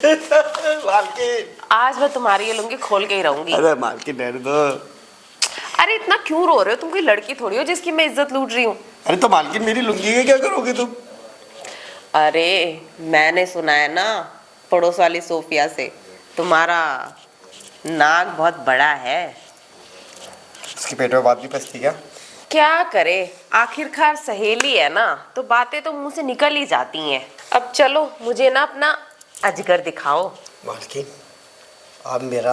मालकिन, आज मैं तुम्हारी ये लुंगी खोल के ही रहूंगी। अरे मालकिन रहने दो। अरे इतना क्यों रो रहे हो? तुम कोई लड़की थोड़ी हो जिसकी मैं इज्जत लूट रही हूँ। अरे तो मालकिन मेरी लुंगी का क्या करोगे तुम? अरे मैंने सुना है ना पड़ोस वाली सोफिया से, तुम्हारा नाक बहुत बड़ा है। उसके पेट में बात नहीं पचती क्या? क्या करे, आखिरकार सहेली है ना, तो बातें तो मुंह से निकल ही जाती हैं। अब चलो मुझे ना अपना अजगर दिखाओ। मालकिन, आप मेरा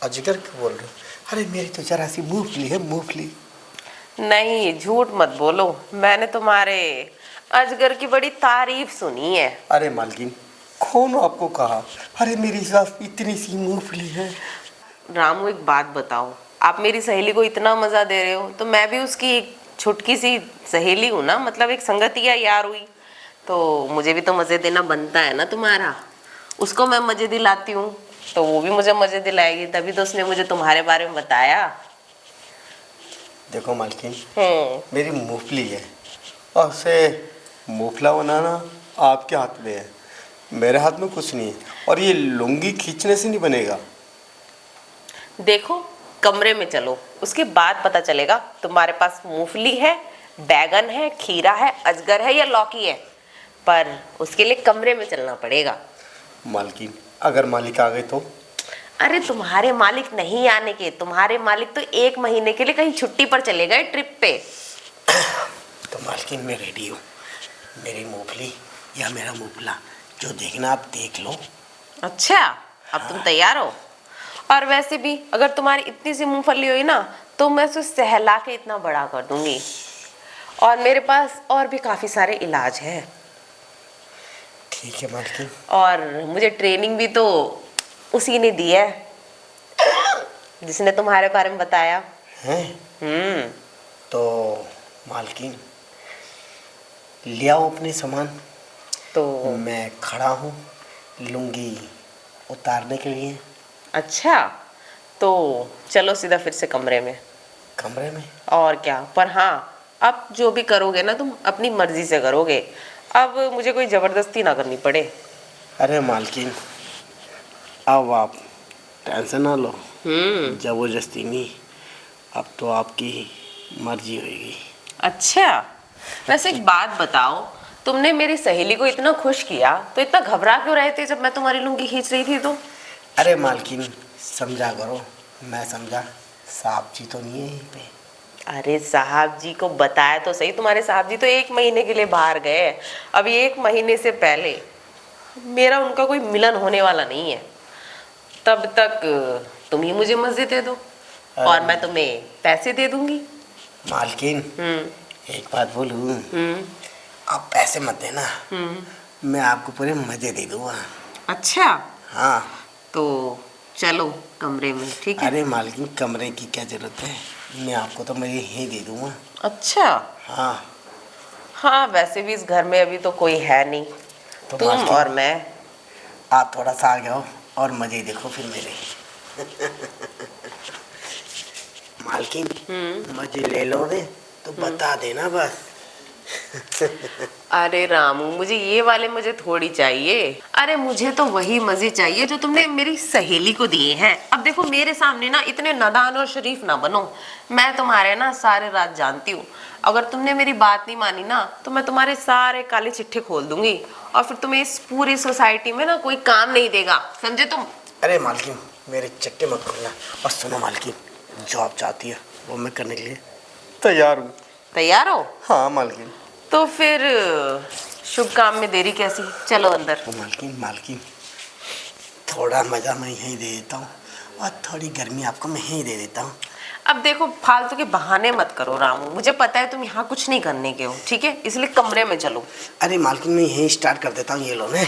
अजगर क्यों बोल रहे हो? अरे मेरी तो जरा सी मूंगफली है, मूंगफली। नहीं झूठ मत बोलो, मैंने तुम्हारे अजगर की बड़ी तारीफ सुनी है। अरे मालकिन, कौन आपको कहा? अरे मेरी साथ इतनी सी मूंगफली है। रामू एक बात बताओ, आप मेरी सहेली को इतना मजा दे रहे हो तो मैं भी उसकी एक छुटकी सी सहेली हूँ ना, मतलब एक संगतिया यार हुई, तो मुझे भी तो मजे देना बनता है ना तुम्हारा। उसको मैं मजे दिलाती हूँ तो वो भी मुझे मजे दिलाएगी, तभी तो उसने मुझे तुम्हारे बारे में बताया। देखो मालकिन, मेरी मूंगफली है और उसे मूंगफला बनाना आपके हाथ में है, मेरे हाथ में कुछ नहीं है। और ये लुंगी खींचने से नहीं बनेगा। देखो कमरे में चलो, उसके बाद पता चलेगा तुम्हारे पास मूंगफली है, बैगन है, खीरा है, अजगर है या लौकी है, पर उसके लिए कमरे में चलना पड़ेगा। मालकिन, अगर मालिक आ गए तो? अरे तुम्हारे मालिक नहीं आने के, तुम्हारे मालिक तो 1 महीने के लिए कहीं छुट्टी पर चले गए, ट्रिप पे। तो मालकिन मैं रेडी हूँ। मेरी मूंगफली या मेरा मूंगफला, जो देखना आप देख लो। अच्छा, अब तुम तैयार हो? और वैसे भी अगर तुम्हारी इतनी सी मूंगफली हुई ना तो मैं उसे सहला के इतना बड़ा कर दूंगी। और मेरे पास और भी काफी सारे इलाज है। ठीक है मालकिन। और मुझे ट्रेनिंग भी तो उसी ने दी है जिसने तुम्हारे बारे में बताया हैं? तो मालकिन ले आओ अपने सामान। तो मैं खड़ा हूँ लुंगी उतारने के लिए। अच्छा, तो चलो सीधा फिर से कमरे में। कमरे में? और क्या, पर हाँ अब जो भी करोगे ना तुम अपनी मर्जी से करोगे, अब मुझे कोई जबरदस्ती ना करनी पड़े। अरे मालकिन, अब आप टेंशन ना लो। जबरदस्ती नहीं, अब तो आपकी मर्जी होगी। अच्छा, वैसे एक बात बताओ, तुमने मेरी सहेली को इतना खुश किया तो इतना घबरा क्यों रहे थे जब मैं तुम्हारी लुंगी खींच रही थी तो? अरे मालकिन समझा करो, मैं समझा साहब जी तो नहीं है यहीं पे। अरे साहब जी को बताया तो सही, तुम्हारे साहब जी तो 1 महीने के लिए बाहर गए। अभी 1 महीने से पहले मेरा उनका कोई मिलन होने वाला नहीं है, तब तक तुम ही मुझे मजे दे दो और मैं तुम्हें पैसे दे दूंगी। मालकिन एक बात बोलूं, आप पैसे मत देना, मैं आपको पूरे मजे दे दूंगा। अच्छा, हाँ तो चलो कमरे में, ठीक है? अरे मालकिन कमरे की क्या जरूरत है, मैं आपको तो मैं यही दे दूंगा। अच्छा हाँ हाँ, वैसे भी इस घर में अभी तो कोई है नहीं, तो तुम मालकिन, और मैं। आप थोड़ा सा आगे आओ और मजे देखो फिर मेरे। मालकिन मजे ले लो रे तो बता देना बस। अरे रामू, मुझे ये वाले मजे थोड़ी चाहिए। अरे मुझे तो वही मजे चाहिए जो तुमने मेरी सहेली को दिए हैं। अब देखो मेरे सामने ना इतने नादान और शरीफ ना बनो, मैं तुम्हारे ना सारे राज जानती हूँ। अगर तुमने मेरी बात नहीं मानी ना तो मैं तुम्हारे सारे काले चिट्ठे खोल दूंगी और फिर तुम्हें इस पूरी सोसाइटी में ना कोई काम नहीं देगा, समझे तुम? अरे मालकिन मेरे चट्टे मत खोलना। और सुनो मालकिन, जो आप चाहती है वो मैं करने के लिए तैयार हूँ। तैयार हो? हाँ मालकिन। तो फिर शुभ काम में देरी कैसी, चलो अंदर। तो मालकिन थोड़ा मज़ा मैं यहीं दे देता हूँ और थोड़ी गर्मी आपको मैं यहीं दे देता हूँ। अब देखो फालतू के बहाने मत करो रामू, मुझे पता है तुम यहाँ कुछ नहीं करने के हो, ठीक है? इसलिए कमरे में चलो। अरे मालकिन मैं यहीं स्टार्ट कर देता हूँ, ये लो ना।